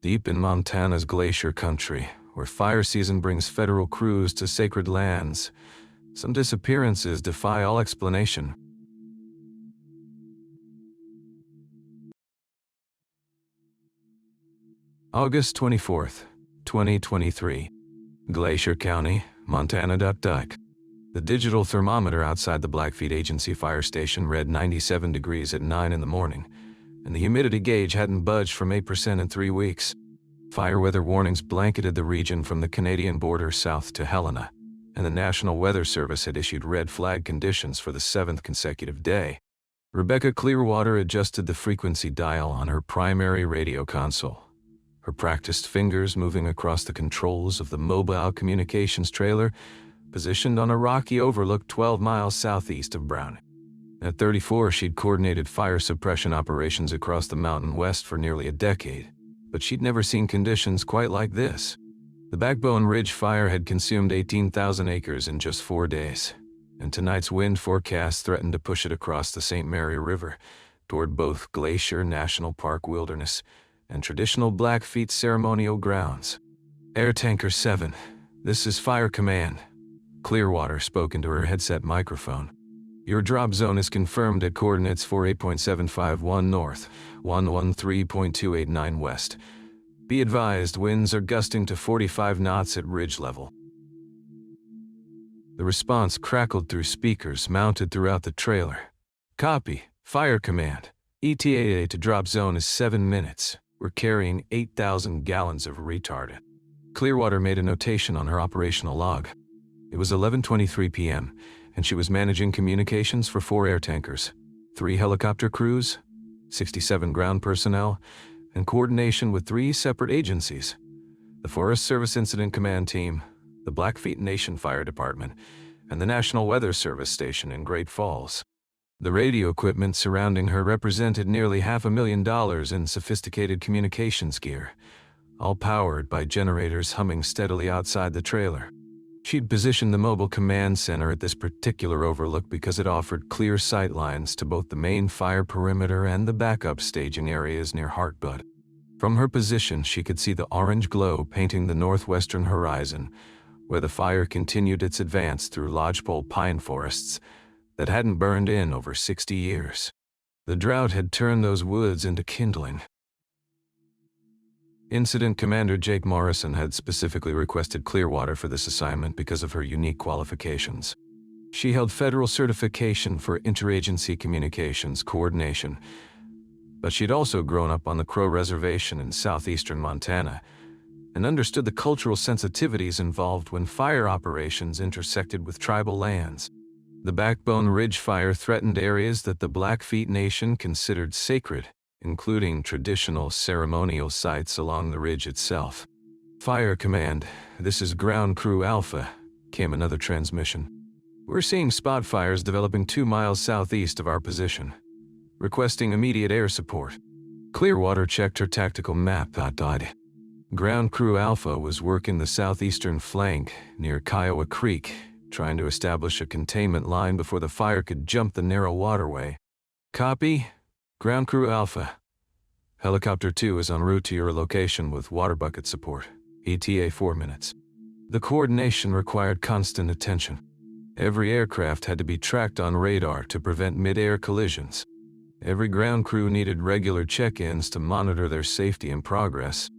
Deep in Montana's Glacier country, where fire season brings federal crews to sacred lands, some disappearances defy all explanation. August 24th, 2023. Glacier County, Montana. The digital thermometer outside the Blackfeet Agency fire station read 97 degrees at 9 in the morning, and the humidity gauge hadn't budged from 8% in 3 weeks. Fire weather warnings blanketed the region from the Canadian border south to Helena, and the National Weather Service had issued red flag conditions for the 7th consecutive day. Rebecca Clearwater adjusted the frequency dial on her primary radio console, her practiced fingers moving across the controls of the mobile communications trailer positioned on a rocky overlook 12 miles southeast of Brown. At 34, she'd coordinated fire suppression operations across the mountain west for nearly a decade, but she'd never seen conditions quite like this. The Backbone Ridge fire had consumed 18,000 acres in just 4 days, and tonight's wind forecast threatened to push it across the St. Mary River toward both Glacier National Park wilderness and traditional Blackfeet ceremonial grounds. Air Tanker 7, this is Fire Command. Clearwater spoke into her headset microphone. Your drop zone is confirmed at coordinates 48.751 north, 113.289 west. Be advised, winds are gusting to 45 knots at ridge level. The response crackled through speakers mounted throughout the trailer. Copy, Fire Command. ETA to drop zone is 7 minutes. We're carrying 8,000 gallons of retardant. Clearwater made a notation on her operational log. It was 11:23 p.m., and she was managing communications for 4 air tankers, 3 helicopter crews, 67 ground personnel, and coordination with 3 separate agencies: the Forest Service Incident Command Team, the Blackfeet Nation Fire Department, and the National Weather Service Station in Great Falls. The radio equipment surrounding her represented nearly $500,000 in sophisticated communications gear, all powered by generators humming steadily outside the trailer. She'd positioned the mobile command center at this particular overlook because it offered clear sight lines to both the main fire perimeter and the backup staging areas near Heartbud. From her position, she could see the orange glow painting the northwestern horizon, where the fire continued its advance through lodgepole pine forests that hadn't burned in over 60 years. The drought had turned those woods into kindling. Incident Commander Jake Morrison had specifically requested Clearwater for this assignment because of her unique qualifications. She held federal certification for interagency communications coordination, but she'd also grown up on the Crow Reservation in southeastern Montana and understood the cultural sensitivities involved when fire operations intersected with tribal lands. The Backbone Ridge fire threatened areas that the Blackfeet Nation considered sacred, including traditional ceremonial sites along the ridge itself. Fire Command, this is Ground Crew Alpha, came another transmission. We're seeing spot fires developing 2 miles southeast of our position, requesting immediate air support. Clearwater checked her tactical map. Ground Crew Alpha was working the southeastern flank near Kiowa Creek, trying to establish a containment line before the fire could jump the narrow waterway. Copy, Ground Crew Alpha. Helicopter 2 is en route to your location with water bucket support. ETA 4 minutes. The coordination required constant attention. Every aircraft had to be tracked on radar to prevent mid-air collisions. Every ground crew needed regular check-ins to monitor their safety and progress.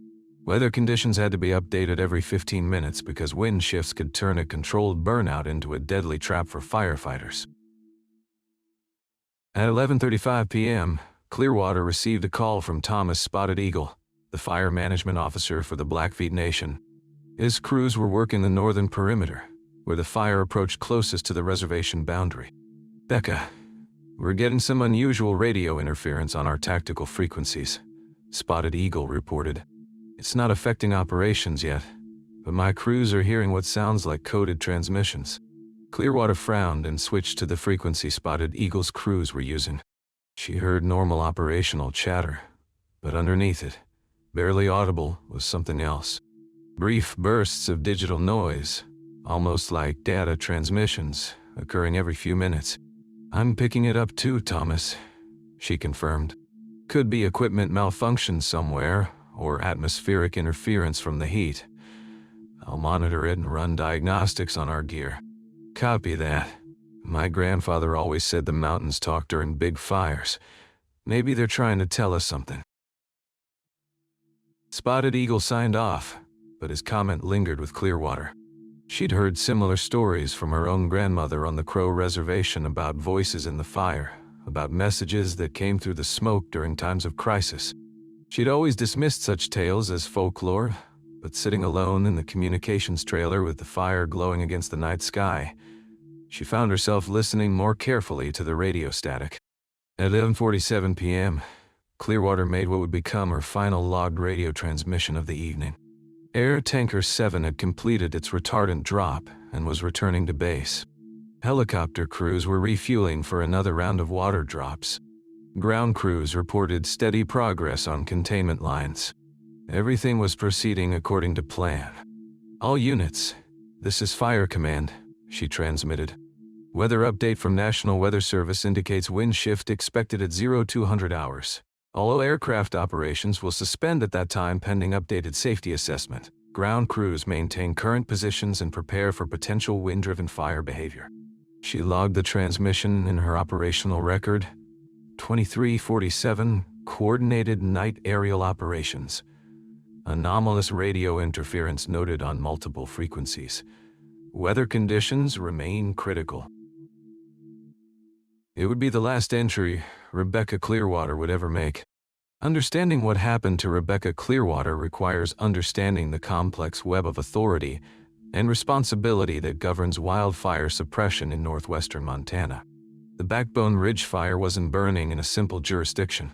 Weather conditions had to be updated every 15 minutes because wind shifts could turn a controlled burnout into a deadly trap for firefighters. At 11:35 p.m., Clearwater received a call from Thomas Spotted Eagle, the fire management officer for the Blackfeet Nation. His crews were working the northern perimeter, where the fire approached closest to the reservation boundary. Becca, we're getting some unusual radio interference on our tactical frequencies, Spotted Eagle reported. It's not affecting operations yet, but my crews are hearing what sounds like coded transmissions. Clearwater frowned and switched to the frequency Spotted Eagle's crews were using. She heard normal operational chatter, but underneath it, barely audible, was something else. Brief bursts of digital noise, almost like data transmissions, occurring every few minutes. I'm picking it up too, Thomas, she confirmed. Could be equipment malfunction somewhere, or atmospheric interference from the heat. I'll monitor it and run diagnostics on our gear. Copy that. My grandfather always said the mountains talk during big fires. Maybe they're trying to tell us something. Spotted Eagle signed off, but his comment lingered with Clearwater. She'd heard similar stories from her own grandmother on the Crow Reservation about voices in the fire, about messages that came through the smoke during times of crisis. She'd always dismissed such tales as folklore, but sitting alone in the communications trailer with the fire glowing against the night sky, she found herself listening more carefully to the radio static. At 11:47 p.m., Clearwater made what would become her final logged radio transmission of the evening. Air Tanker 7 had completed its retardant drop and was returning to base. Helicopter crews were refueling for another round of water drops. Ground crews reported steady progress on containment lines. Everything was proceeding according to plan. All units, this is Fire Command, she transmitted. Weather update from National Weather Service indicates wind shift expected at 0200 hours. All aircraft operations will suspend at that time pending updated safety assessment. Ground crews maintain current positions and prepare for potential wind-driven fire behavior. She logged the transmission in her operational record. 2347, Coordinated Night Aerial Operations. Anomalous radio interference noted on multiple frequencies. Weather conditions remain critical. It would be the last entry Rebecca Clearwater would ever make. Understanding what happened to Rebecca Clearwater requires understanding the complex web of authority and responsibility that governs wildfire suppression in northwestern Montana. The Backbone Ridge fire wasn't burning in a simple jurisdiction.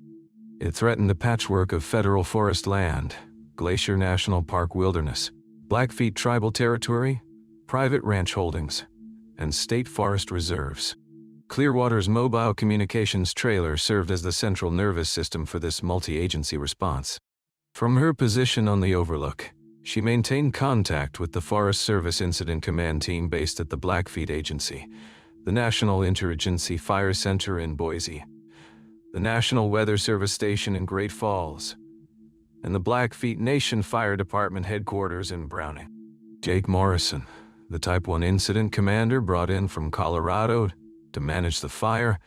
It threatened a patchwork of federal forest land, Glacier National Park wilderness, Blackfeet tribal territory, private ranch holdings, and state forest reserves. Clearwater's mobile communications trailer served as the central nervous system for this multi-agency response. From her position on the overlook, she maintained contact with the Forest Service Incident Command Team based at the Blackfeet Agency, the National Interagency Fire Center in Boise, the National Weather Service Station in Great Falls, and the Blackfeet Nation Fire Department headquarters in Browning. Jake Morrison, the Type 1 Incident Commander brought in from Colorado to manage the fire,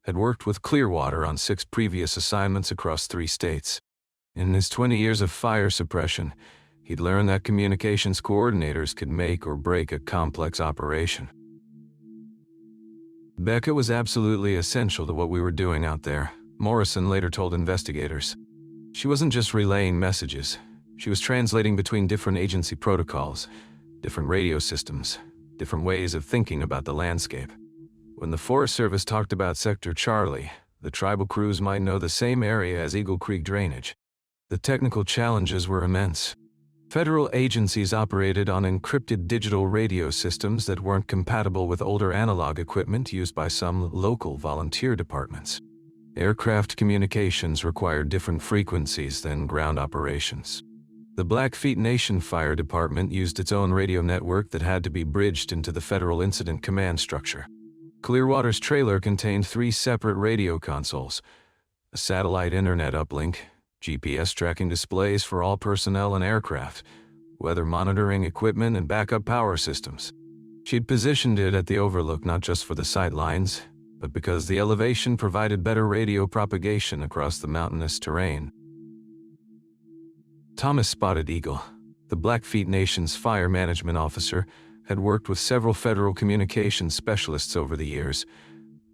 had worked with Clearwater on 6 previous assignments across 3 states. In his 20 years of fire suppression, he'd learned that communications coordinators could make or break a complex operation. Becca was absolutely essential to what we were doing out there, Morrison later told investigators. She wasn't just relaying messages. She was translating between different agency protocols, different radio systems, different ways of thinking about the landscape. When the Forest Service talked about Sector Charlie, the tribal crews might know the same area as Eagle Creek drainage. The technical challenges were immense. Federal agencies operated on encrypted digital radio systems that weren't compatible with older analog equipment used by some local volunteer departments. Aircraft communications required different frequencies than ground operations. The Blackfeet Nation Fire Department used its own radio network that had to be bridged into the Federal Incident Command structure. Clearwater's trailer contained 3 separate radio consoles, a satellite internet uplink, GPS tracking displays for all personnel and aircraft, weather monitoring equipment, and backup power systems. She'd positioned it at the overlook not just for the sight lines, but because the elevation provided better radio propagation across the mountainous terrain. Thomas Spotted Eagle, the Blackfeet Nation's fire management officer, had worked with several federal communications specialists over the years,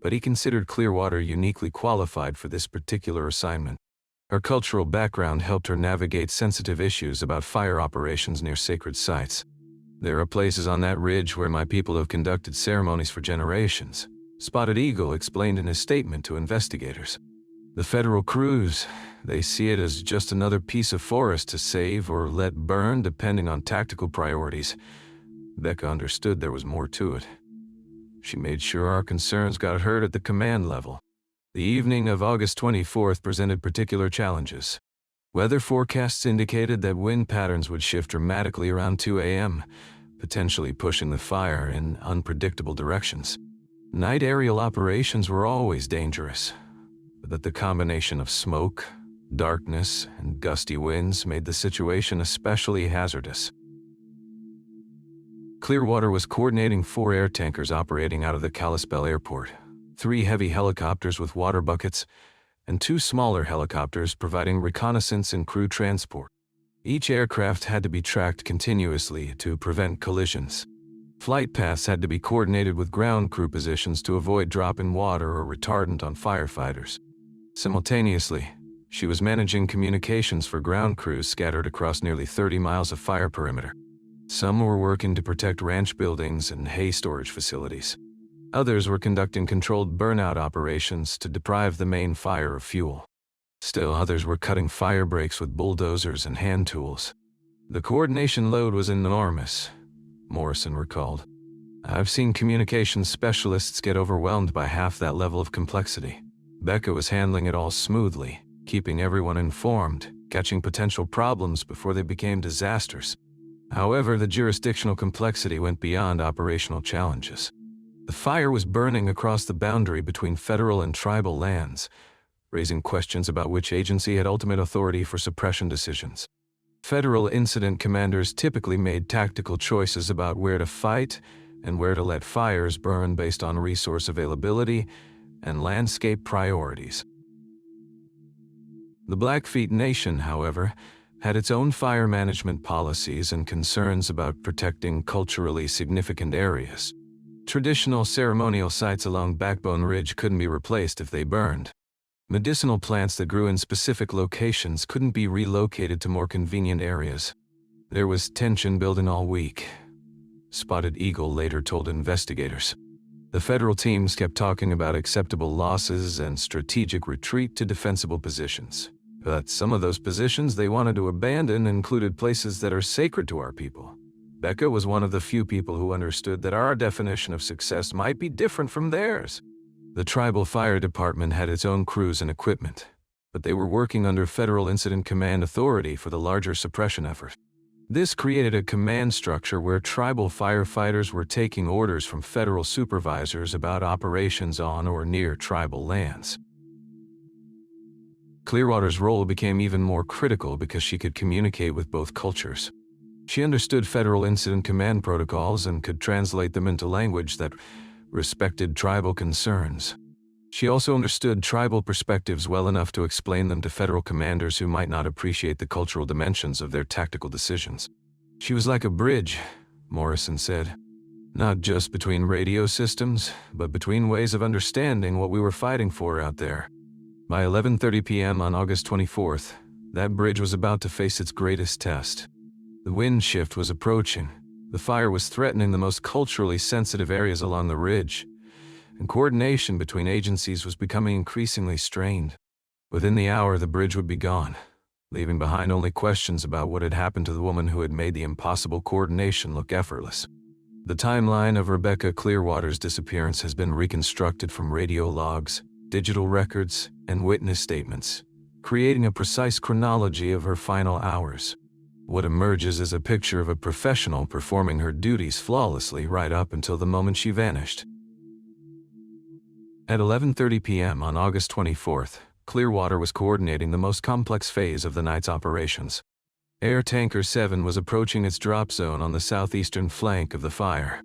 but he considered Clearwater uniquely qualified for this particular assignment. Her cultural background helped her navigate sensitive issues about fire operations near sacred sites. There are places on that ridge where my people have conducted ceremonies for generations, Spotted Eagle explained in his statement to investigators. The federal crews, they see it as just another piece of forest to save or let burn depending on tactical priorities. Becca understood there was more to it. She made sure our concerns got heard at the command level. The evening of August 24th presented particular challenges. Weather forecasts indicated that wind patterns would shift dramatically around 2 a.m., potentially pushing the fire in unpredictable directions. Night aerial operations were always dangerous, but that the combination of smoke, Darkness and gusty winds made the situation especially hazardous. Clearwater was coordinating 4 air tankers operating out of the Kalispell airport, 3 heavy helicopters with water buckets, and 2 smaller helicopters providing reconnaissance and crew transport. Each aircraft had to be tracked continuously to prevent collisions. Flight paths had to be coordinated with ground crew positions to avoid drop in water or retardant on firefighters. Simultaneously, she was managing communications for ground crews scattered across nearly 30 miles of fire perimeter. Some were working to protect ranch buildings and hay storage facilities. Others were conducting controlled burnout operations to deprive the main fire of fuel. Still others were cutting fire breaks with bulldozers and hand tools. The coordination load was enormous, Morrison recalled. I've seen communications specialists get overwhelmed by half that level of complexity. Becca was handling it all smoothly, keeping everyone informed, catching potential problems before they became disasters. However, the jurisdictional complexity went beyond operational challenges. The fire was burning across the boundary between federal and tribal lands, raising questions about which agency had ultimate authority for suppression decisions. Federal incident commanders typically made tactical choices about where to fight and where to let fires burn based on resource availability and landscape priorities. The Blackfeet Nation, however, had its own fire management policies and concerns about protecting culturally significant areas. Traditional ceremonial sites along Backbone Ridge couldn't be replaced if they burned. Medicinal plants that grew in specific locations couldn't be relocated to more convenient areas. There was tension building all week, Spotted Eagle later told investigators. The federal teams kept talking about acceptable losses and strategic retreat to defensible positions. But some of those positions they wanted to abandon included places that are sacred to our people. Becca was one of the few people who understood that our definition of success might be different from theirs. The tribal fire department had its own crews and equipment, but they were working under Federal Incident Command authority for the larger suppression effort. This created a command structure where tribal firefighters were taking orders from federal supervisors about operations on or near tribal lands. Clearwater's role became even more critical because she could communicate with both cultures. She understood Federal Incident Command protocols and could translate them into language that respected tribal concerns. She also understood tribal perspectives well enough to explain them to federal commanders who might not appreciate the cultural dimensions of their tactical decisions. She was like a bridge, Morrison said, not just between radio systems, but between ways of understanding what we were fighting for out there. By 11:30 p.m. on August 24th, that bridge was about to face its greatest test. The wind shift was approaching. The fire was threatening the most culturally sensitive areas along the ridge, and coordination between agencies was becoming increasingly strained. Within the hour, the bridge would be gone, leaving behind only questions about what had happened to the woman who had made the impossible coordination look effortless. The timeline of Rebecca Clearwater's disappearance has been reconstructed from radio logs, digital records, and witness statements, creating a precise chronology of her final hours. What emerges is a picture of a professional performing her duties flawlessly right up until the moment she vanished. At 11:30 p.m. on August 24th, Clearwater was coordinating the most complex phase of the night's operations. Air Tanker 7 was approaching its drop zone on the southeastern flank of the fire.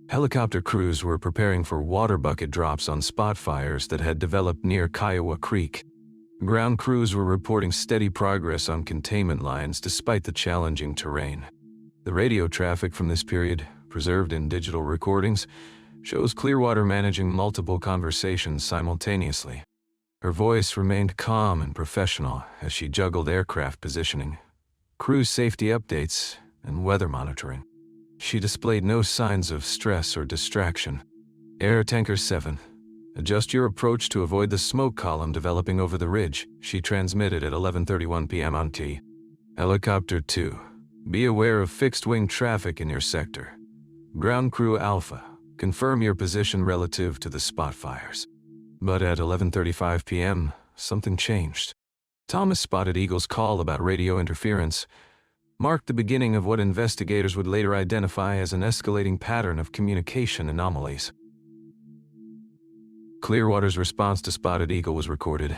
Helicopter crews were preparing for water bucket drops on spot fires that had developed near Kiowa Creek. Ground crews were reporting steady progress on containment lines despite the challenging terrain. The radio traffic from this period, preserved in digital recordings, shows Clearwater managing multiple conversations simultaneously. Her voice remained calm and professional as she juggled aircraft positioning, crew safety updates, and weather monitoring. She displayed no signs of stress or distraction. Air Tanker 7, adjust your approach to avoid the smoke column developing over the ridge, she transmitted at 11:31 p.m. on T. Helicopter 2, be aware of fixed-wing traffic in your sector. Ground Crew Alpha, confirm your position relative to the spot fires. But at 11:35 p.m., something changed. Thomas Spotted Eagle's call about radio interference marked the beginning of what investigators would later identify as an escalating pattern of communication anomalies. Clearwater's response to Spotted Eagle was recorded.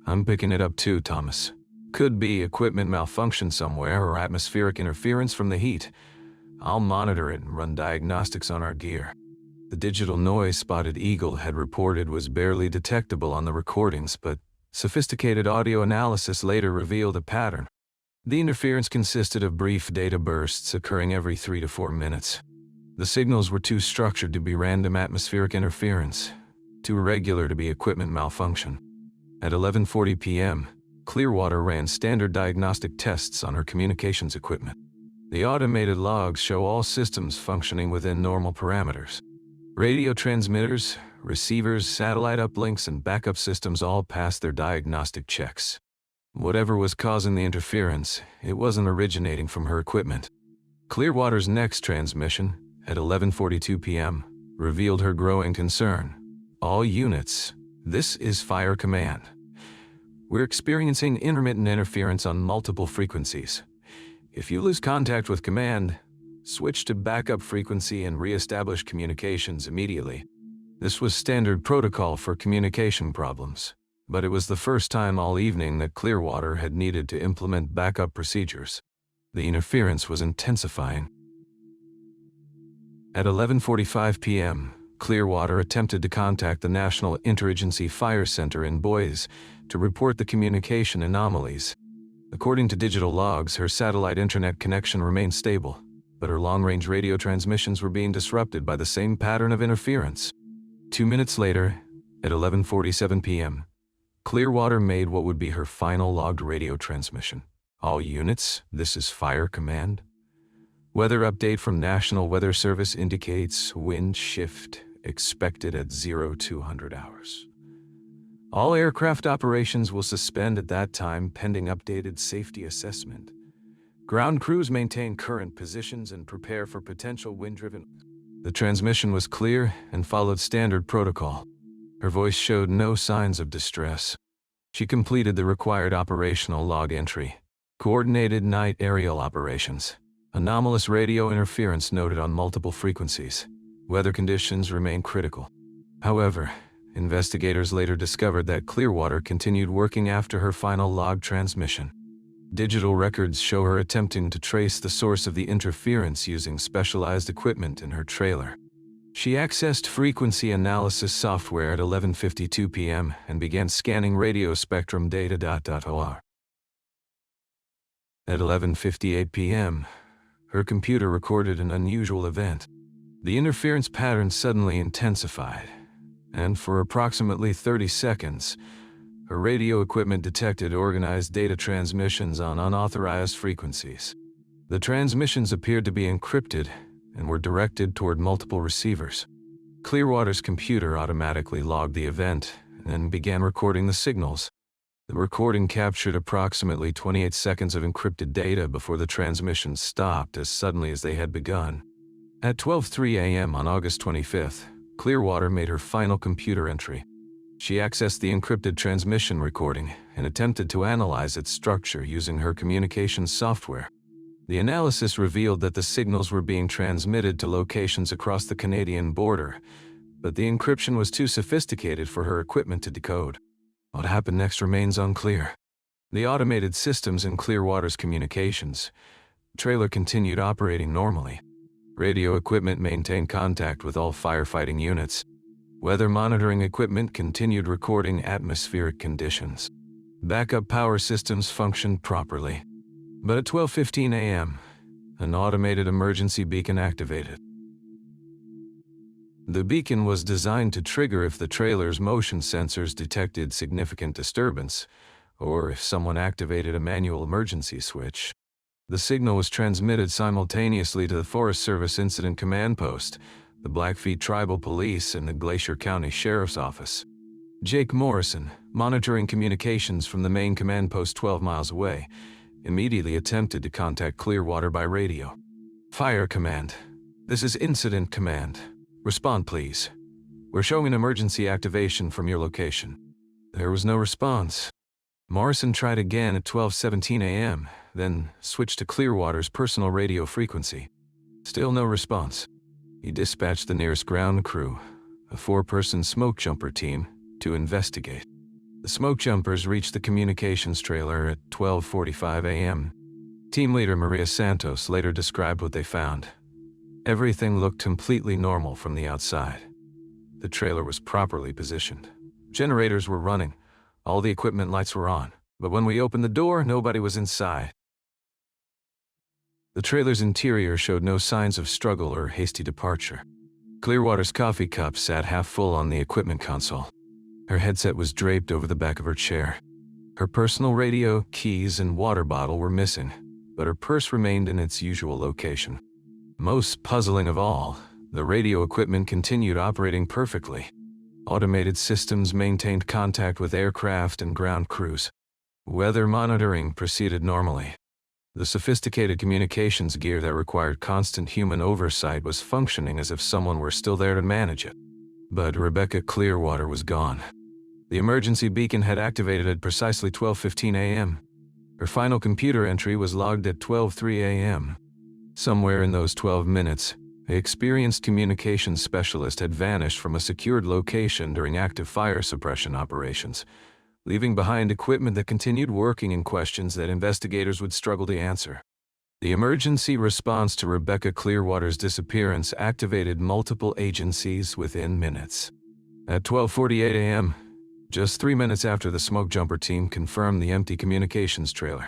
I'm picking it up too, Thomas. Could be equipment malfunction somewhere or atmospheric interference from the heat. I'll monitor it and run diagnostics on our gear. The digital noise Spotted Eagle had reported was barely detectable on the recordings, but sophisticated audio analysis later revealed a pattern. The interference consisted of brief data bursts occurring every 3 to 4 minutes. The signals were too structured to be random atmospheric interference, too irregular to be equipment malfunction. At 11:40 p.m., Clearwater ran standard diagnostic tests on her communications equipment. The automated logs show all systems functioning within normal parameters. Radio transmitters, receivers, satellite uplinks, and backup systems all passed their diagnostic checks. Whatever was causing the interference, it wasn't originating from her equipment. Clearwater's next transmission, at 11:42 p.m., revealed her growing concern. All units, this is Fire Command. We're experiencing intermittent interference on multiple frequencies. If you lose contact with command, switch to backup frequency and re-establish communications immediately. This was standard protocol for communication problems, but it was the first time all evening that Clearwater had needed to implement backup procedures. The interference was intensifying. At 11:45 p.m., Clearwater attempted to contact the National Interagency Fire Center in Boise to report the communication anomalies. According to digital logs, her satellite internet connection remained stable, but her long-range radio transmissions were being disrupted by the same pattern of interference. 2 minutes later, at 11:47 p.m., Clearwater made what would be her final logged radio transmission. All units, this is Fire Command. Weather update from National Weather Service indicates wind shift expected at 0200 hours. All aircraft operations will suspend at that time pending updated safety assessment. Ground crews maintain current positions and prepare for potential wind-driven. The transmission was clear and followed standard protocol. Her voice showed no signs of distress. She completed the required operational log entry. Coordinated night aerial operations. Anomalous radio interference noted on multiple frequencies. Weather conditions remain critical. However, investigators later discovered that Clearwater continued working after her final log transmission. Digital records show her attempting to trace the source of the interference using specialized equipment in her trailer. She accessed frequency analysis software at 11:52 p.m. and began scanning radio spectrum data. At 11:58 p.m., her computer recorded an unusual event. The interference pattern suddenly intensified, and for approximately 30 seconds, her radio equipment detected organized data transmissions on unauthorized frequencies. The transmissions appeared to be encrypted and were directed toward multiple receivers. Clearwater's computer automatically logged the event and began recording the signals. The recording captured approximately 28 seconds of encrypted data before the transmissions stopped as suddenly as they had begun. At 12:03 a.m. on August 25th, Clearwater made her final computer entry. She accessed the encrypted transmission recording and attempted to analyze its structure using her communications software. The analysis revealed that the signals were being transmitted to locations across the Canadian border, but the encryption was too sophisticated for her equipment to decode. What happened next remains unclear. The automated systems in Clearwater's communications trailer continued operating normally. Radio equipment maintained contact with all firefighting units. Weather monitoring equipment continued recording atmospheric conditions. Backup power systems functioned properly. But at 12:15 a.m., an automated emergency beacon activated. The beacon was designed to trigger if the trailer's motion sensors detected significant disturbance, or if someone activated a manual emergency switch. The signal was transmitted simultaneously to the Forest Service Incident Command Post, the Blackfeet Tribal Police, and the Glacier County Sheriff's Office. Jake Morrison, monitoring communications from the main command post 12 miles away, immediately attempted to contact Clearwater by radio. Fire Command. This is Incident Command. Respond, please. We're showing an emergency activation from your location. There was no response. Morrison tried again at 12:17 a.m., then switched to Clearwater's personal radio frequency. Still no response. He dispatched the nearest ground crew, a 4-person smoke jumper team, to investigate. The smoke jumpers reached the communications trailer at 12:45 a.m. Team leader Maria Santos later described what they found. Everything looked completely normal from the outside. The trailer was properly positioned. Generators were running. All the equipment lights were on. But when we opened the door, nobody was inside. The trailer's interior showed no signs of struggle or hasty departure. Clearwater's coffee cup sat half full on the equipment console. Her headset was draped over the back of her chair. Her personal radio, keys, and water bottle were missing, but her purse remained in its usual location. Most puzzling of all, the radio equipment continued operating perfectly. Automated systems maintained contact with aircraft and ground crews. Weather monitoring proceeded normally. The sophisticated communications gear that required constant human oversight was functioning as if someone were still there to manage it. But Rebecca Clearwater was gone. The emergency beacon had activated at precisely 12:15 a.m. Her final computer entry was logged at 12:03 a.m. Somewhere in those 12 minutes, an experienced communications specialist had vanished from a secured location during active fire suppression operations, leaving behind equipment that continued working in questions that investigators would struggle to answer. The emergency response to Rebecca Clearwater's disappearance activated multiple agencies within minutes. At 12:48 a.m., just 3 minutes after the smoke jumper team confirmed the empty communications trailer,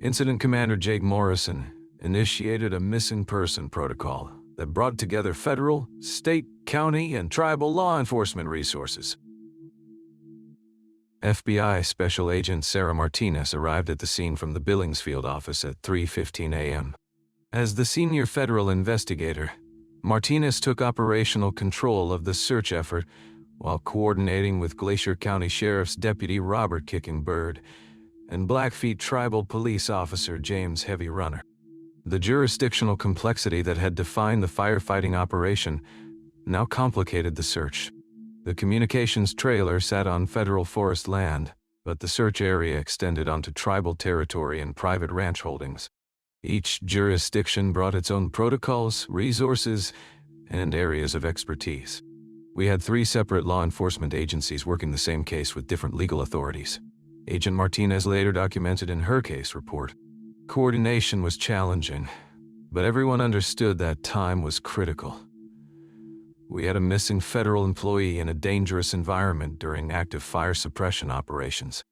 Incident Commander Jake Morrison initiated a missing person protocol that brought together federal, state, county, and tribal law enforcement resources. FBI Special Agent Sarah Martinez arrived at the scene from the Billings field office at 3:15 a.m. As the senior federal investigator, Martinez took operational control of the search effort while coordinating with Glacier County Sheriff's Deputy Robert Kicking Bird and Blackfeet Tribal Police Officer James Heavy Runner. The jurisdictional complexity that had defined the firefighting operation now complicated the search. The communications trailer sat on federal forest land, but the search area extended onto tribal territory and private ranch holdings. Each jurisdiction brought its own protocols, resources, and areas of expertise. We had 3 separate law enforcement agencies working the same case with different legal authorities. Agent Martinez later documented in her case report. Coordination was challenging, but everyone understood that time was critical. We had a missing federal employee in a dangerous environment during active fire suppression operations.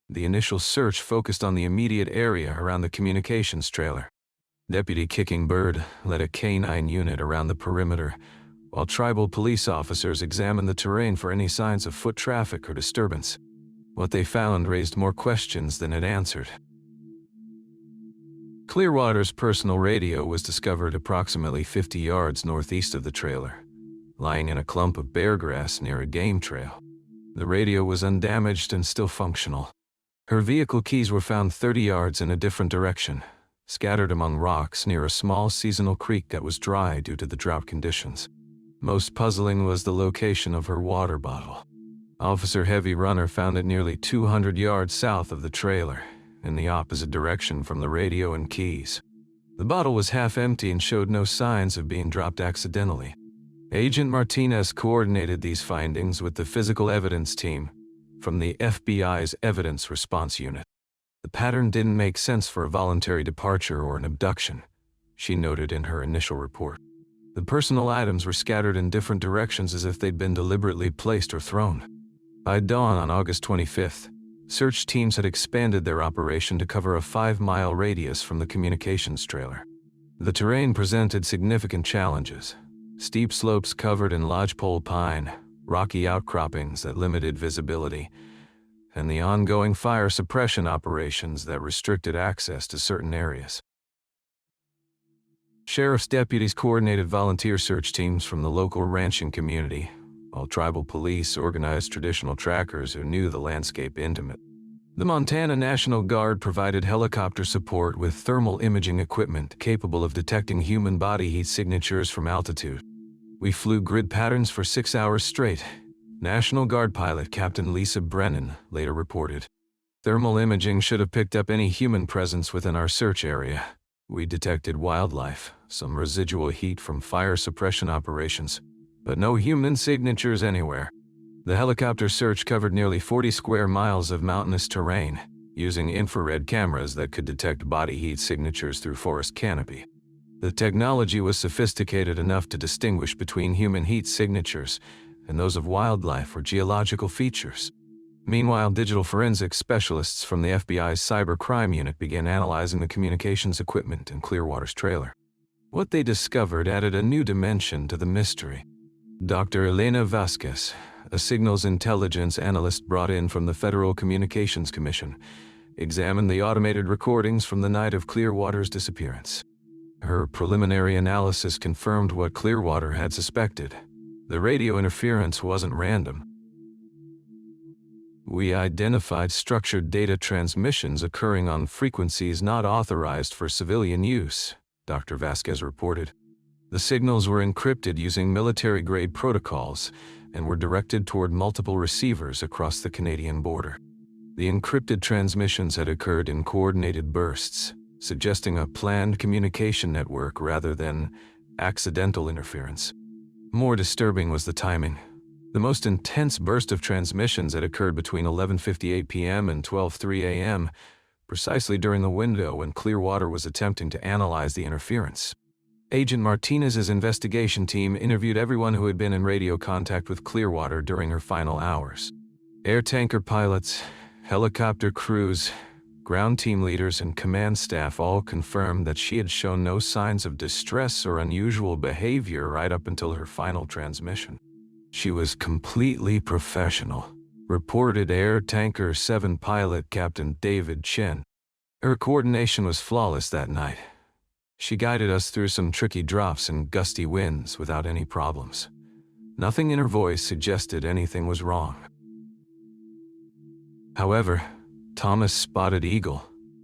The initial search focused on the immediate area around the communications trailer. Deputy Kicking Bird led a K-9 unit around the perimeter, while tribal police officers examined the terrain for any signs of foot traffic or disturbance. What they found raised more questions than it answered. Clearwater's personal radio was discovered approximately 50 yards northeast of the trailer, lying in a clump of bear grass near a game trail. The radio was undamaged and still functional. Her vehicle keys were found 30 yards in a different direction, scattered among rocks near a small seasonal creek that was dry due to the drought conditions. Most puzzling was the location of her water bottle. Officer Heavy Runner found it nearly 200 yards south of the trailer, in the opposite direction from the radio and keys. The bottle was half empty and showed no signs of being dropped accidentally. Agent Martinez coordinated these findings with the physical evidence team from the FBI's Evidence Response Unit. The pattern didn't make sense for a voluntary departure or an abduction, she noted in her initial report. The personal items were scattered in different directions as if they'd been deliberately placed or thrown. By dawn on August 25th, search teams had expanded their operation to cover a 5-mile radius from the communications trailer. The terrain presented significant challenges. Steep slopes covered in lodgepole pine, rocky outcroppings that limited visibility, and the ongoing fire suppression operations that restricted access to certain areas. Sheriff's deputies coordinated volunteer search teams from the local ranching community, while tribal police organized traditional trackers who knew the landscape intimate. The Montana National Guard provided helicopter support with thermal imaging equipment capable of detecting human body heat signatures from altitude. We flew grid patterns for 6 hours straight, National Guard pilot Captain Lisa Brennan later reported. Thermal imaging should have picked up any human presence within our search area. We detected wildlife, some residual heat from fire suppression operations, but no human signatures anywhere. The helicopter search covered nearly 40 square miles of mountainous terrain, using infrared cameras that could detect body heat signatures through forest canopy. The technology was sophisticated enough to distinguish between human heat signatures and those of wildlife or geological features. Meanwhile, digital forensics specialists from the FBI's cybercrime unit began analyzing the communications equipment in Clearwater's trailer. What they discovered added a new dimension to the mystery. Dr. Elena Vasquez, a signals intelligence analyst brought in from the Federal Communications Commission, examined the automated recordings from the night of Clearwater's disappearance. Her preliminary analysis confirmed what Clearwater had suspected. The radio interference wasn't random. We identified structured data transmissions occurring on frequencies not authorized for civilian use, Dr. Vasquez reported. The signals were encrypted using military-grade protocols and were directed toward multiple receivers across the Canadian border. The encrypted transmissions had occurred in coordinated bursts, suggesting a planned communication network rather than accidental interference. More disturbing was the timing. The most intense burst of transmissions had occurred between 11:58 p.m. and 12:03 a.m., precisely during the window when Clearwater was attempting to analyze the interference. Agent Martinez's investigation team interviewed everyone who had been in radio contact with Clearwater during her final hours. Air tanker pilots, helicopter crews, ground team leaders, and command staff all confirmed that she had shown no signs of distress or unusual behavior right up until her final transmission. She was completely professional, reported Air Tanker 7 pilot Captain David Chen. Her coordination was flawless that night. She guided us through some tricky drops and gusty winds without any problems. Nothing in her voice suggested anything was wrong. However, Thomas Spotted Eagle,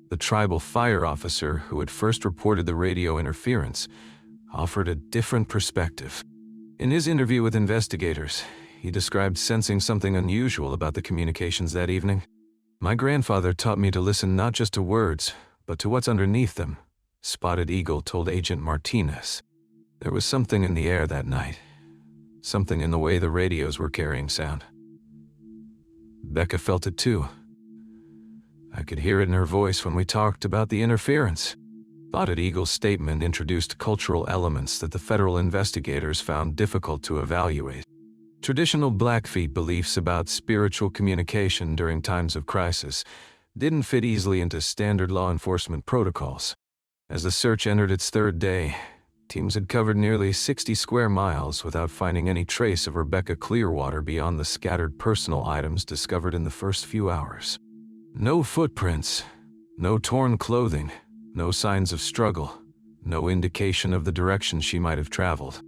the tribal fire officer who had first reported the radio interference, offered a different perspective. In his interview with investigators, he described sensing something unusual about the communications that evening. "My grandfather taught me to listen not just to words, but to what's underneath them," Spotted Eagle told Agent Martinez. There was something in the air that night, something in the way the radios were carrying sound. Becca felt it too. I could hear it in her voice when we talked about the interference. Spotted Eagle's statement introduced cultural elements that the federal investigators found difficult to evaluate. Traditional Blackfeet beliefs about spiritual communication during times of crisis didn't fit easily into standard law enforcement protocols. As the search entered its third day, teams had covered nearly 60 square miles without finding any trace of Rebecca Clearwater beyond the scattered personal items discovered in the first few hours. No footprints, no torn clothing, no signs of struggle, no indication of the direction she might have traveled.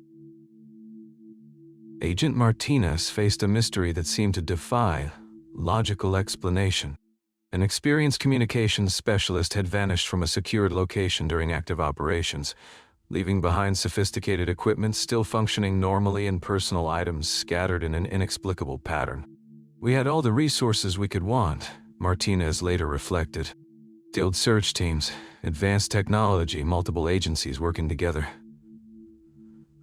Agent Martinez faced a mystery that seemed to defy logical explanation. An experienced communications specialist had vanished from a secured location during active operations, leaving behind sophisticated equipment still functioning normally and personal items scattered in an inexplicable pattern. We had all the resources we could want, Martinez later reflected. Field search teams, advanced technology, multiple agencies working together.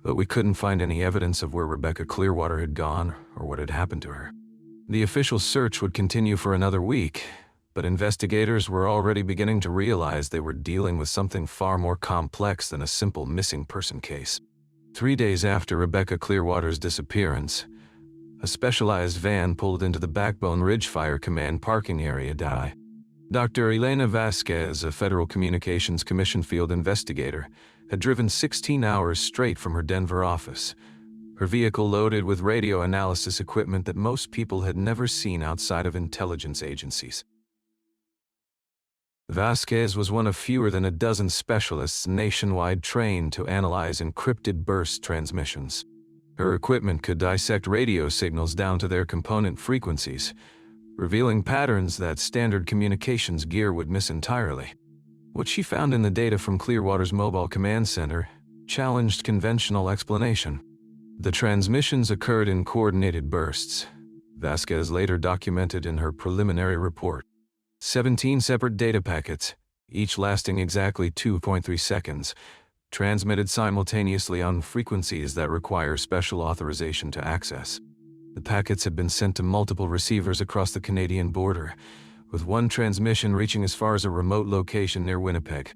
But we couldn't find any evidence of where Rebecca Clearwater had gone or what had happened to her. The official search would continue for another week, but investigators were already beginning to realize they were dealing with something far more complex than a simple missing person case. 3 days after Rebecca Clearwater's disappearance, a specialized van pulled into the Backbone Ridge Fire Command parking area. Dr. Elena Vasquez, a Federal Communications Commission field investigator, had driven 16 hours straight from her Denver office, her vehicle loaded with radio analysis equipment that most people had never seen outside of intelligence agencies. Vasquez was one of fewer than a dozen specialists nationwide trained to analyze encrypted burst transmissions. Her equipment could dissect radio signals down to their component frequencies, revealing patterns that standard communications gear would miss entirely. What she found in the data from Clearwater's mobile command center challenged conventional explanation. The transmissions occurred in coordinated bursts, Vasquez later documented in her preliminary report. 17 separate data packets, each lasting exactly 2.3 seconds, transmitted simultaneously on frequencies that require special authorization to access. The packets had been sent to multiple receivers across the Canadian border, with one transmission reaching as far as a remote location near Winnipeg.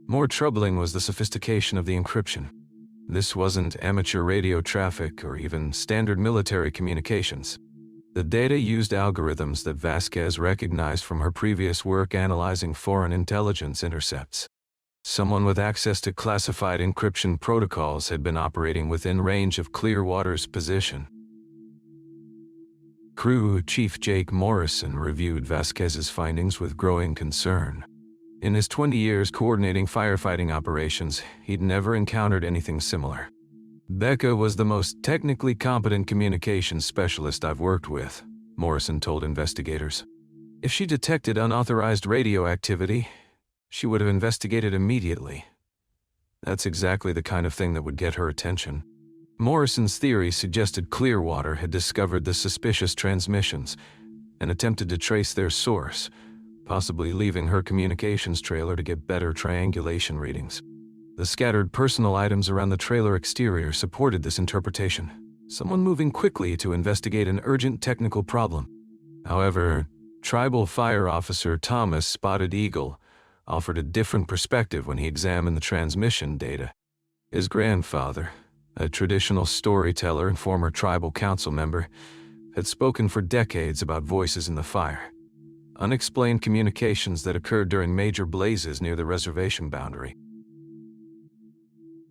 More troubling was the sophistication of the encryption. This wasn't amateur radio traffic or even standard military communications. The data used algorithms that Vasquez recognized from her previous work analyzing foreign intelligence intercepts. Someone with access to classified encryption protocols had been operating within range of Clearwater's position. Crew Chief Jake Morrison reviewed Vasquez's findings with growing concern. In his 20 years coordinating firefighting operations, he'd never encountered anything similar. Becca was the most technically competent communications specialist I've worked with, Morrison told investigators. If she detected unauthorized radio activity, she would have investigated immediately. That's exactly the kind of thing that would get her attention. Morrison's theory suggested Clearwater had discovered the suspicious transmissions and attempted to trace their source, possibly leaving her communications trailer to get better triangulation readings. The scattered personal items around the trailer exterior supported this interpretation. Someone moving quickly to investigate an urgent technical problem. However, Tribal Fire Officer Thomas Spotted Eagle offered a different perspective when he examined the transmission data. His grandfather, a traditional storyteller and former tribal council member, had spoken for decades about voices in the fire, unexplained communications that occurred during major blazes near the reservation boundary.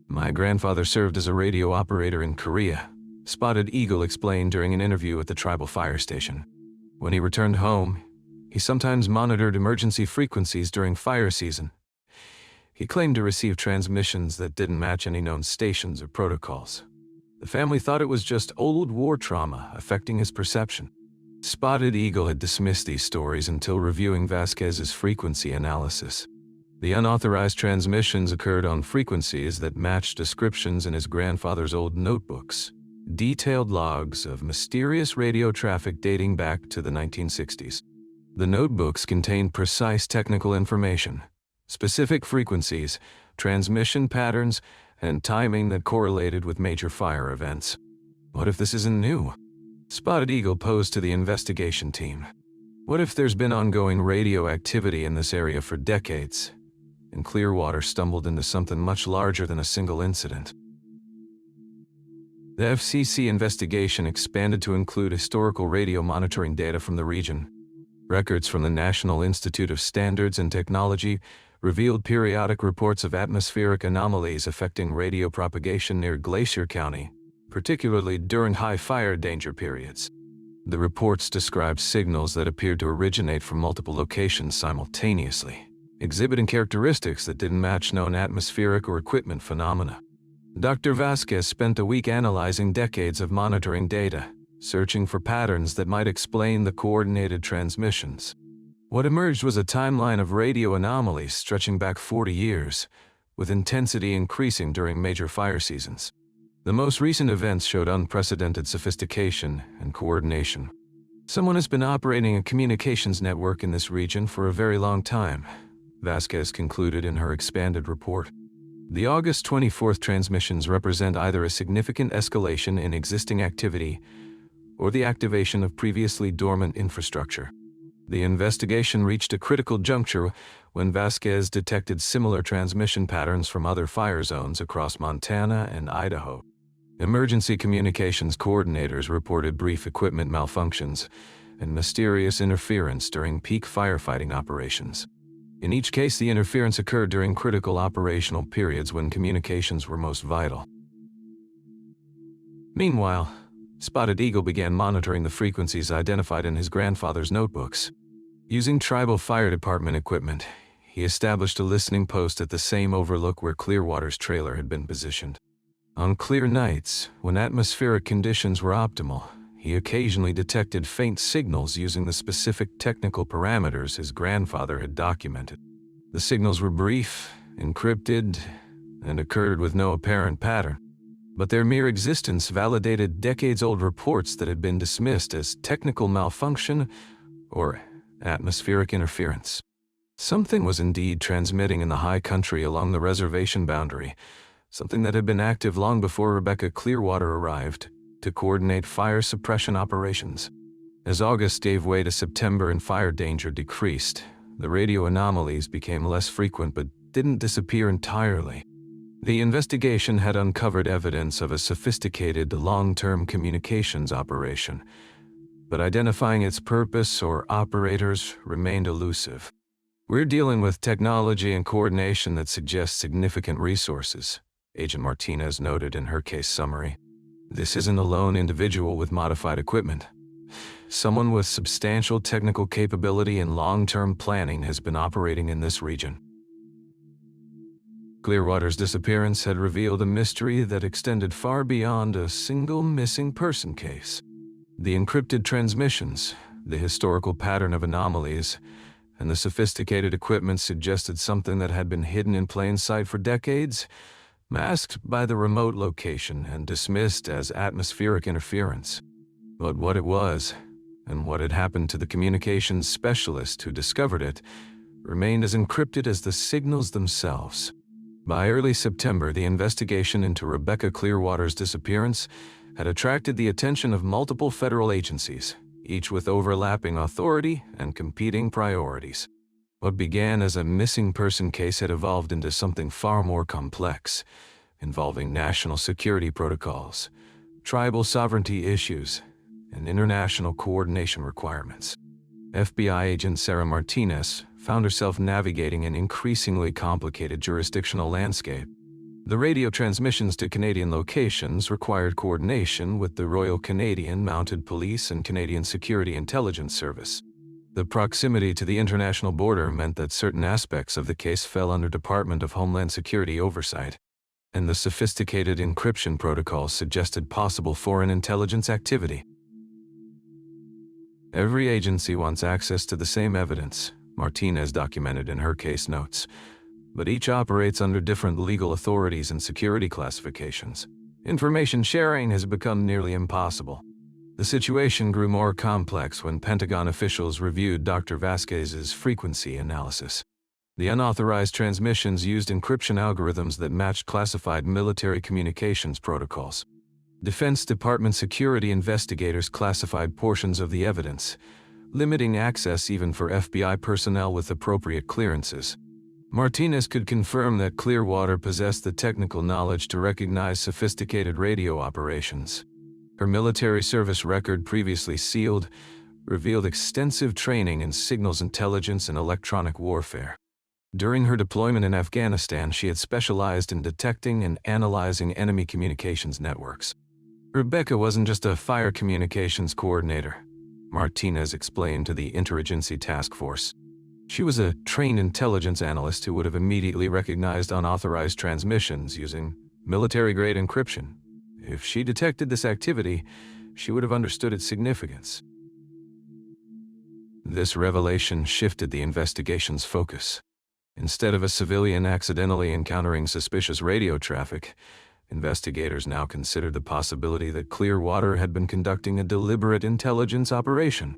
My grandfather served as a radio operator in Korea, Spotted Eagle explained during an interview at the tribal fire station. When he returned home, he sometimes monitored emergency frequencies during fire season. He claimed to receive transmissions that didn't match any known stations or protocols. The family thought it was just old war trauma affecting his perception. Spotted Eagle had dismissed these stories until reviewing Vasquez's frequency analysis. The unauthorized transmissions occurred on frequencies that matched descriptions in his grandfather's old notebooks, detailed logs of mysterious radio traffic dating back to the 1960s. The notebooks contained precise technical information, specific frequencies, transmission patterns, and timing that correlated with major fire events. What if this isn't new? Spotted Eagle posed to the investigation team. What if there's been ongoing radio activity in this area for decades, and Clearwater stumbled into something much larger than a single incident? The FCC investigation expanded to include historical radio monitoring data from the region. Records from the National Institute of Standards and Technology revealed periodic reports of atmospheric anomalies affecting radio propagation near Glacier County, particularly during high fire danger periods. The reports described signals that appeared to originate from multiple locations simultaneously, exhibiting characteristics that didn't match known atmospheric or equipment phenomena. Dr. Vasquez spent a week analyzing decades of monitoring data, searching for patterns that might explain the coordinated transmissions. What emerged was a timeline of radio anomalies stretching back 40 years, with intensity increasing during major fire seasons. The most recent events showed unprecedented sophistication and coordination. Someone has been operating a communications network in this region for a very long time, Vasquez concluded in her expanded report. The August 24th transmissions represent either a significant escalation in existing activity or the activation of previously dormant infrastructure. The investigation reached a critical juncture when Vasquez detected similar transmission patterns from other fire zones across Montana and Idaho. Emergency communications coordinators reported brief equipment malfunctions and mysterious interference during peak firefighting operations. In each case, the interference occurred during critical operational periods when communications were most vital. Meanwhile, Spotted Eagle began monitoring the frequencies identified in his grandfather's notebooks. Using tribal fire department equipment, he established a listening post at the same overlook where Clearwater's trailer had been positioned. On clear nights, when atmospheric conditions were optimal, he occasionally detected faint signals using the specific technical parameters his grandfather had documented. The signals were brief, encrypted, and occurred with no apparent pattern. But their mere existence validated decades-old reports that had been dismissed as technical malfunction or atmospheric interference. Something was indeed transmitting in the high country along the reservation boundary, something that had been active long before Rebecca Clearwater arrived to coordinate fire suppression operations. As August gave way to September and fire danger decreased, the radio anomalies became less frequent but didn't disappear entirely. The investigation had uncovered evidence of a sophisticated long-term communications operation, but identifying its purpose or operators remained elusive. "We're dealing with technology and coordination that suggests significant resources," Agent Martinez noted in her case summary. "This isn't a lone individual with modified equipment. Someone with substantial technical capability and long-term planning has been operating in this region." Clearwater's disappearance had revealed a mystery that extended far beyond a single missing person case. The encrypted transmissions, the historical pattern of anomalies, and the sophisticated equipment suggested something that had been hidden in plain sight for decades, masked by the remote location and dismissed as atmospheric interference. But what it was, and what had happened to the communications specialist who discovered it, remained as encrypted as the signals themselves. By early September, the investigation into Rebecca Clearwater's disappearance had attracted the attention of multiple federal agencies, each with overlapping authority and competing priorities. What began as a missing person case had evolved into something far more complex, involving national security protocols, tribal sovereignty issues, and international coordination requirements. FBI agent Sarah Martinez found herself navigating an increasingly complicated jurisdictional landscape. The radio transmissions to Canadian locations required coordination with the Royal Canadian Mounted Police and Canadian Security Intelligence Service. The proximity to the international border meant that certain aspects of the case fell under Department of Homeland Security oversight, and the sophisticated encryption protocols suggested possible foreign intelligence activity. "Every agency wants access to the same evidence," Martinez documented in her case notes, "but each operates under different legal authorities and security classifications. Information sharing has become nearly impossible." The situation grew more complex when Pentagon officials reviewed Dr. Vasquez's frequency analysis. The unauthorized transmissions used encryption algorithms that matched classified military communications protocols. Defense Department security investigators classified portions of the evidence, limiting access even for FBI personnel with appropriate clearances. Martinez could confirm that Clearwater possessed the technical knowledge to recognize sophisticated radio operations. Her military service record, previously sealed, revealed extensive training in signals intelligence and electronic warfare. During her deployment in Afghanistan, she had specialized in detecting and analyzing enemy communications networks. Rebecca wasn't just a fire communications coordinator, Martinez explained to the Interagency Task Force. She was a trained intelligence analyst who would have immediately recognized unauthorized transmissions using military-grade encryption. If she detected this activity, she would have understood its significance. This revelation shifted the investigation's focus. Instead of a civilian accidentally encountering suspicious radio traffic, investigators now considered the possibility that Clearwater had been conducting a deliberate intelligence operation.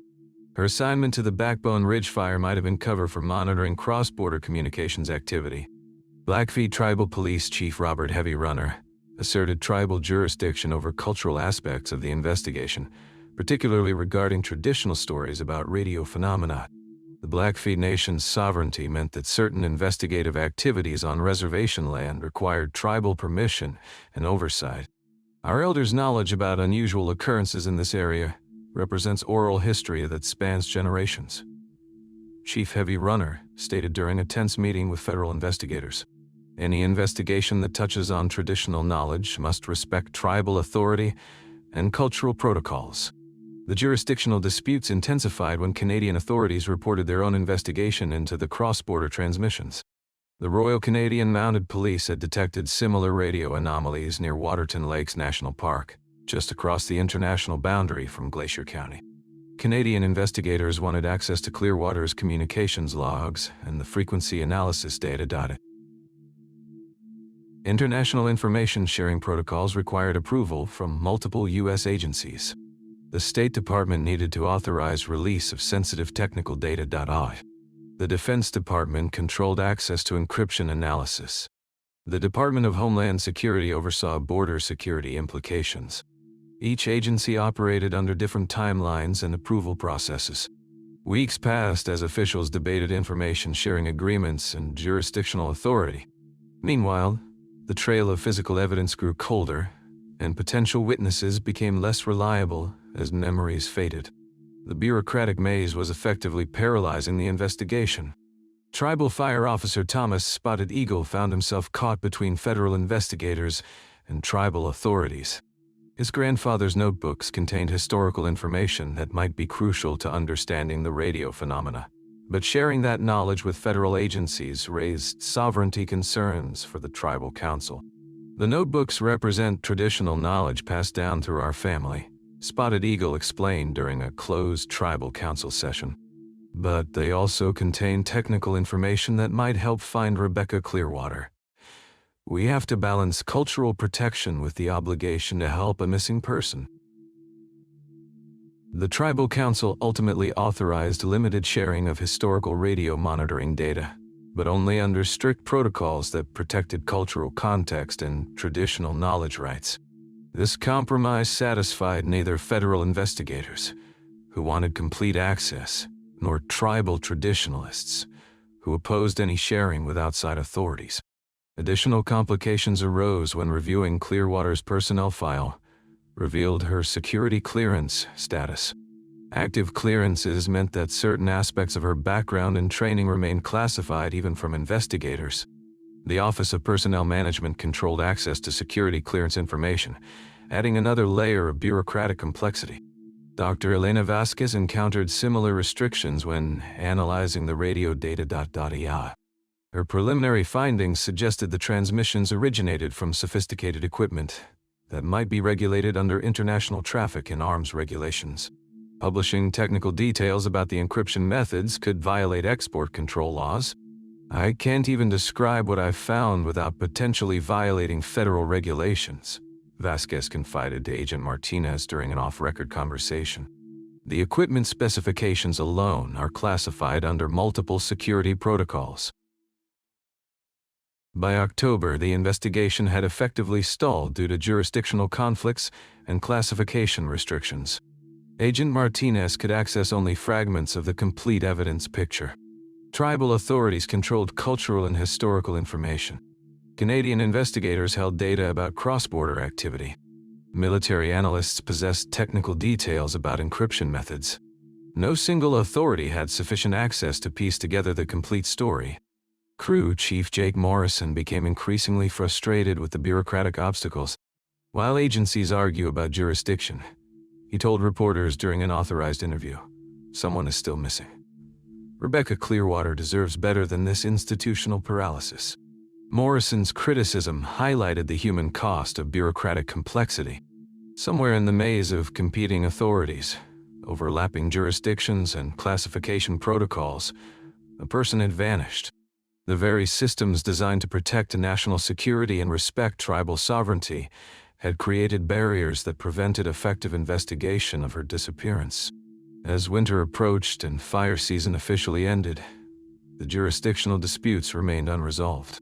Her assignment to the Backbone Ridge Fire might have been cover for monitoring cross-border communications activity. Blackfeet Tribal Police Chief Robert Heavy Runner asserted tribal jurisdiction over cultural aspects of the investigation, particularly regarding traditional stories about radio phenomena. The Blackfeet Nation's sovereignty meant that certain investigative activities on reservation land required tribal permission and oversight. "Our elders' knowledge about unusual occurrences in this area represents oral history that spans generations," Chief Heavy Runner stated during a tense meeting with federal investigators. "Any investigation that touches on traditional knowledge must respect tribal authority and cultural protocols." The jurisdictional disputes intensified when Canadian authorities reported their own investigation into the cross-border transmissions. The Royal Canadian Mounted Police had detected similar radio anomalies near Waterton Lakes National Park, just across the international boundary from Glacier County. Canadian investigators wanted access to Clearwater's communications logs and the frequency analysis data. International information sharing protocols required approval from multiple U.S. agencies. The State Department needed to authorize release of sensitive technical data. The Defense Department controlled access to encryption analysis. The Department of Homeland Security oversaw border security implications. Each agency operated under different timelines and approval processes. Weeks passed as officials debated information sharing agreements and jurisdictional authority. Meanwhile, the trail of physical evidence grew colder, and potential witnesses became less reliable as memories faded. The bureaucratic maze was effectively paralyzing the investigation. Tribal Fire Officer Thomas Spotted Eagle found himself caught between federal investigators and tribal authorities. His grandfather's notebooks contained historical information that might be crucial to understanding the radio phenomena, but sharing that knowledge with federal agencies raised sovereignty concerns for the tribal council. "The notebooks represent traditional knowledge passed down through our family," Spotted Eagle explained during a closed tribal council session. "But they also contain technical information that might help find Rebecca Clearwater. We have to balance cultural protection with the obligation to help a missing person." The tribal council ultimately authorized limited sharing of historical radio monitoring data, but only under strict protocols that protected cultural context and traditional knowledge rights. This compromise satisfied neither federal investigators, who wanted complete access, nor tribal traditionalists, who opposed any sharing with outside authorities. Additional complications arose when reviewing Clearwater's personnel file revealed her security clearance status. Active clearances meant that certain aspects of her background and training remained classified even from investigators. The Office of Personnel Management controlled access to security clearance information, adding another layer of bureaucratic complexity. Dr. Elena Vasquez encountered similar restrictions when analyzing the radio data. Her preliminary findings suggested the transmissions originated from sophisticated equipment that might be regulated under international traffic and arms regulations. Publishing technical details about the encryption methods could violate export control laws. "I can't even describe what I've found without potentially violating federal regulations," Vasquez confided to Agent Martinez during an off-record conversation. "The equipment specifications alone are classified under multiple security protocols." By October, the investigation had effectively stalled due to jurisdictional conflicts and classification restrictions. Agent Martinez could access only fragments of the complete evidence picture. Tribal authorities controlled cultural and historical information. Canadian investigators held data about cross-border activity. Military analysts possessed technical details about encryption methods. No single authority had sufficient access to piece together the complete story. Crew Chief Jake Morrison became increasingly frustrated with the bureaucratic obstacles. While agencies argue about jurisdiction, he told reporters during an authorized interview, "Someone is still missing. Rebecca Clearwater deserves better than this institutional paralysis." Morrison's criticism highlighted the human cost of bureaucratic complexity. Somewhere in the maze of competing authorities, overlapping jurisdictions, and classification protocols, a person had vanished. The very systems designed to protect national security and respect tribal sovereignty had created barriers that prevented effective investigation of her disappearance. As winter approached and fire season officially ended, the jurisdictional disputes remained unresolved.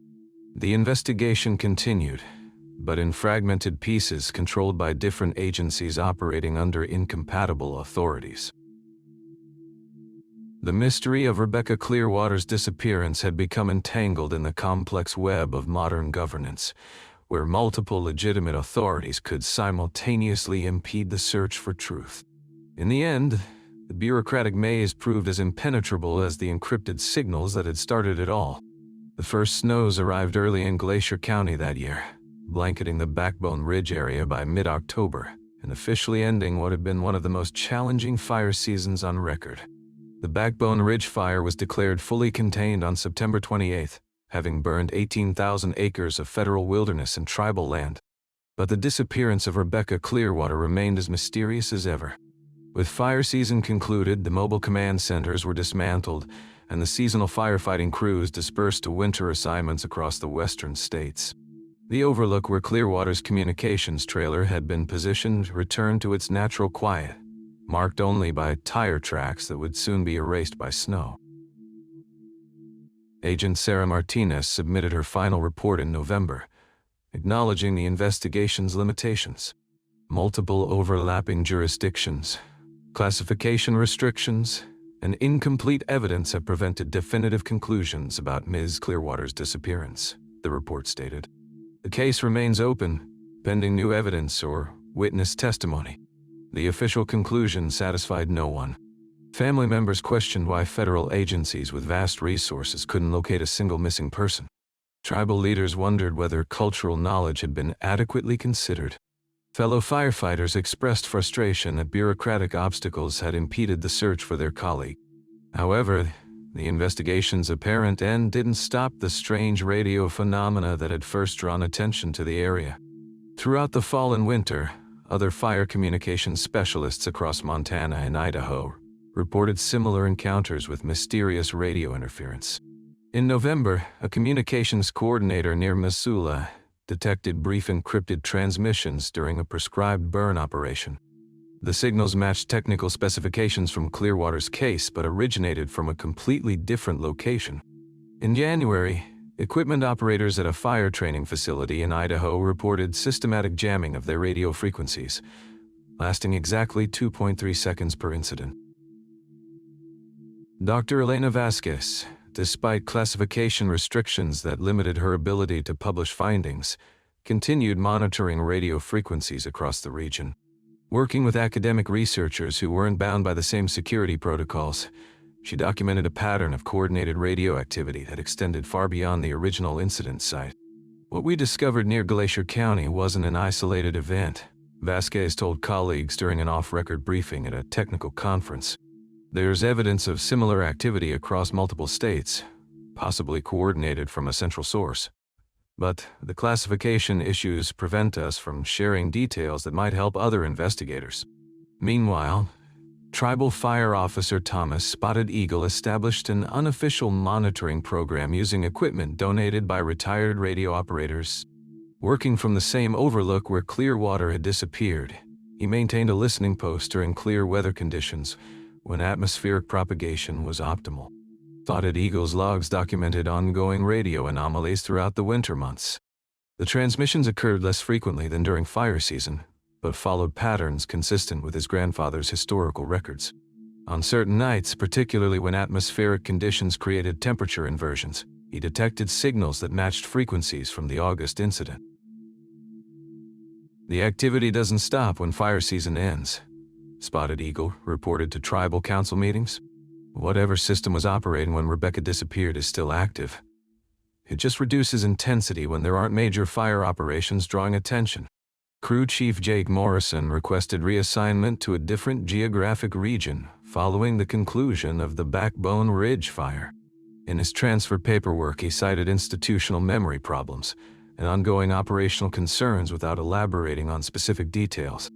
The investigation continued, but in fragmented pieces controlled by different agencies operating under incompatible authorities. The mystery of Rebecca Clearwater's disappearance had become entangled in the complex web of modern governance, where multiple legitimate authorities could simultaneously impede the search for truth. In the end, the bureaucratic maze proved as impenetrable as the encrypted signals that had started it all. The first snows arrived early in Glacier County that year, blanketing the Backbone Ridge area by mid-October, and officially ending what had been one of the most challenging fire seasons on record. The Backbone Ridge fire was declared fully contained on September 28th, having burned 18,000 acres of federal wilderness and tribal land. But the disappearance of Rebecca Clearwater remained as mysterious as ever. With fire season concluded, the mobile command centers were dismantled, and the seasonal firefighting crews dispersed to winter assignments across the western states. The overlook where Clearwater's communications trailer had been positioned returned to its natural quiet, marked only by tire tracks that would soon be erased by snow. Agent Sarah Martinez submitted her final report in November, acknowledging the investigation's limitations. multiple overlapping jurisdictions, classification restrictions, and incomplete evidence have prevented definitive conclusions about Ms. Clearwater's disappearance, the report stated. The case remains open, pending new evidence or witness testimony. The official conclusion satisfied no one. Family members questioned why federal agencies with vast resources couldn't locate a single missing person. Tribal leaders wondered whether cultural knowledge had been adequately considered. Fellow firefighters expressed frustration that bureaucratic obstacles had impeded the search for their colleague. However, the investigation's apparent end didn't stop the strange radio phenomena that had first drawn attention to the area. Throughout the fall and winter, other fire communications specialists across Montana and Idaho reported similar encounters with mysterious radio interference. In November, a communications coordinator near Missoula detected brief encrypted transmissions during a prescribed burn operation. The signals matched technical specifications from Clearwater's case but originated from a completely different location. In January, equipment operators at a fire training facility in Idaho reported systematic jamming of their radio frequencies, lasting exactly 2.3 seconds per incident. Dr. Elena Vasquez, despite classification restrictions that limited her ability to publish findings, continued monitoring radio frequencies across the region. Working with academic researchers who weren't bound by the same security protocols, she documented a pattern of coordinated radio activity that extended far beyond the original incident site. What we discovered near Glacier County wasn't an isolated event, Vasquez told colleagues during an off-record briefing at a technical conference. There's evidence of similar activity across multiple states, possibly coordinated from a central source. But the classification issues prevent us from sharing details that might help other investigators. Meanwhile, Tribal Fire Officer Thomas Spotted Eagle established an unofficial monitoring program using equipment donated by retired radio operators. Working from the same overlook where Clearwater had disappeared, he maintained a listening post during clear weather conditions when atmospheric propagation was optimal. Spotted Eagle's logs documented ongoing radio anomalies throughout the winter months. The transmissions occurred less frequently than during fire season, but followed patterns consistent with his grandfather's historical records. On certain nights, particularly when atmospheric conditions created temperature inversions, he detected signals that matched frequencies from the August incident. The activity doesn't stop when fire season ends, Spotted Eagle reported to tribal council meetings. Whatever system was operating when Rebecca disappeared is still active. It just reduces intensity when there aren't major fire operations drawing attention. Crew Chief Jake Morrison requested reassignment to a different geographic region following the conclusion of the Backbone Ridge fire. In his transfer paperwork, he cited institutional memory problems and ongoing operational concerns without elaborating on specific details.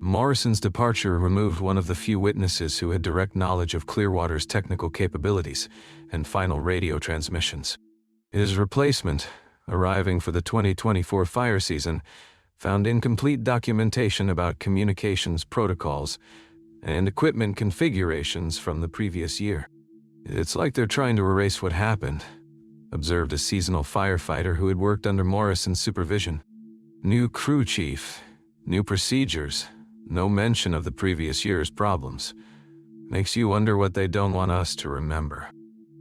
Morrison's departure removed one of the few witnesses who had direct knowledge of Clearwater's technical capabilities and final radio transmissions. His replacement, arriving for the 2024 fire season, found incomplete documentation about communications protocols and equipment configurations from the previous year. "It's like they're trying to erase what happened," observed a seasonal firefighter who had worked under Morrison's supervision. "New crew chief, new procedures, no mention of the previous year's problems. Makes you wonder what they don't want us to remember."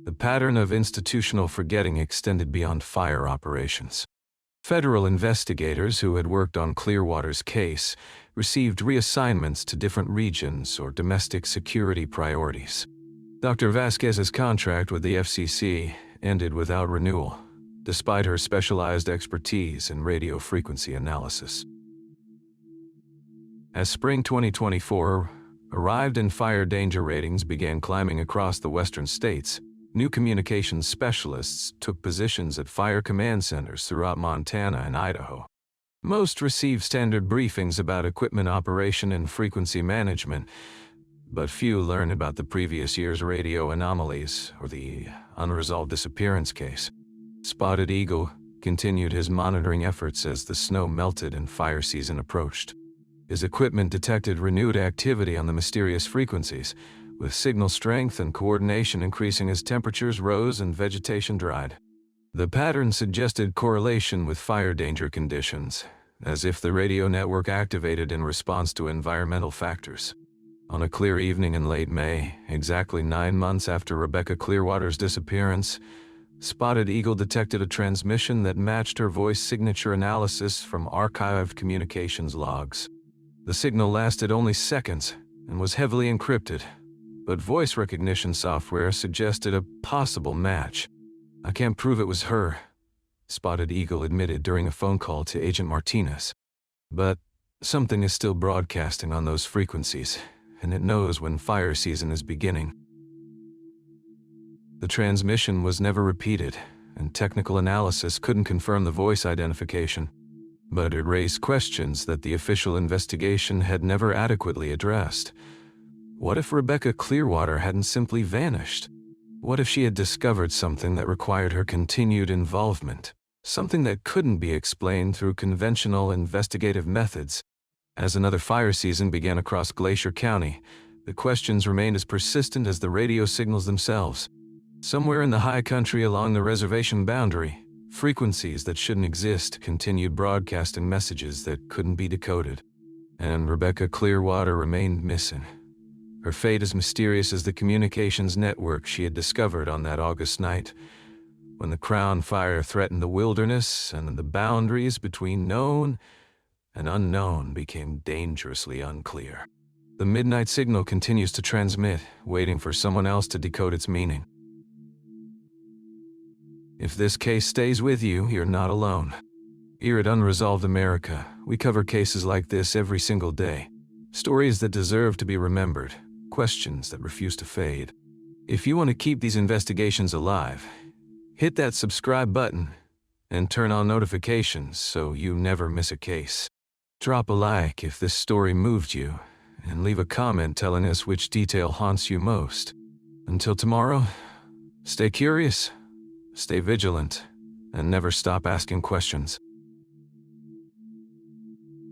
The pattern of institutional forgetting extended beyond fire operations. Federal investigators who had worked on Clearwater's case received reassignments to different regions or domestic security priorities. Dr. Vasquez's contract with the FCC ended without renewal, despite her specialized expertise in radio frequency analysis. As spring 2024 arrived and fire danger ratings began climbing across the western states, new communications specialists took positions at fire command centers throughout Montana and Idaho. Most received standard briefings about equipment operation and frequency management, but few learned about the previous year's radio anomalies or the unresolved disappearance case. Spotted Eagle continued his monitoring efforts as the snow melted and fire season approached. His equipment detected renewed activity on the mysterious frequencies, with signal strength and coordination increasing as temperatures rose and vegetation dried. The pattern suggested correlation with fire danger conditions, as if the radio network activated in response to environmental factors. On a clear evening in late May, exactly 9 months after Rebecca Clearwater's disappearance, Spotted Eagle detected a transmission that matched her voice signature analysis from archived communications logs. The signal lasted only seconds and was heavily encrypted, but voice recognition software suggested a possible match. "I can't prove it was her," Spotted Eagle admitted during a phone call to Agent Martinez. "But something is still broadcasting on those frequencies, and it knows when fire season is beginning." The transmission was never repeated, and technical analysis couldn't confirm the voice identification. But it raised questions that the official investigation had never adequately addressed. What if Rebecca Clearwater hadn't simply vanished? What if she had discovered something that required her continued involvement? Something that couldn't be explained through conventional investigative methods. As another fire season began across Glacier County, the questions remained as persistent as the radio signals themselves. Somewhere in the high country along the reservation boundary, frequencies that shouldn't exist continued broadcasting messages that couldn't be decoded. And Rebecca Clearwater remained missing. Her fate as mysterious as the communications network she had discovered on that August night, when the Crown Fire threatened the wilderness and the boundaries between known and unknown became dangerously unclear. The midnight signal continues to transmit, waiting for someone else to decode its meaning. If this case stays with you, you're not alone. Here at Unresolved America, we cover cases like this every single day. Stories that deserve to be remembered, questions that refuse to fade. If you want to keep these investigations alive, hit that subscribe button and turn on notifications so you never miss a case. Drop a like if this story moved you, and leave a comment telling us which detail haunts you most. Until tomorrow, stay curious, stay vigilant, and never stop asking questions.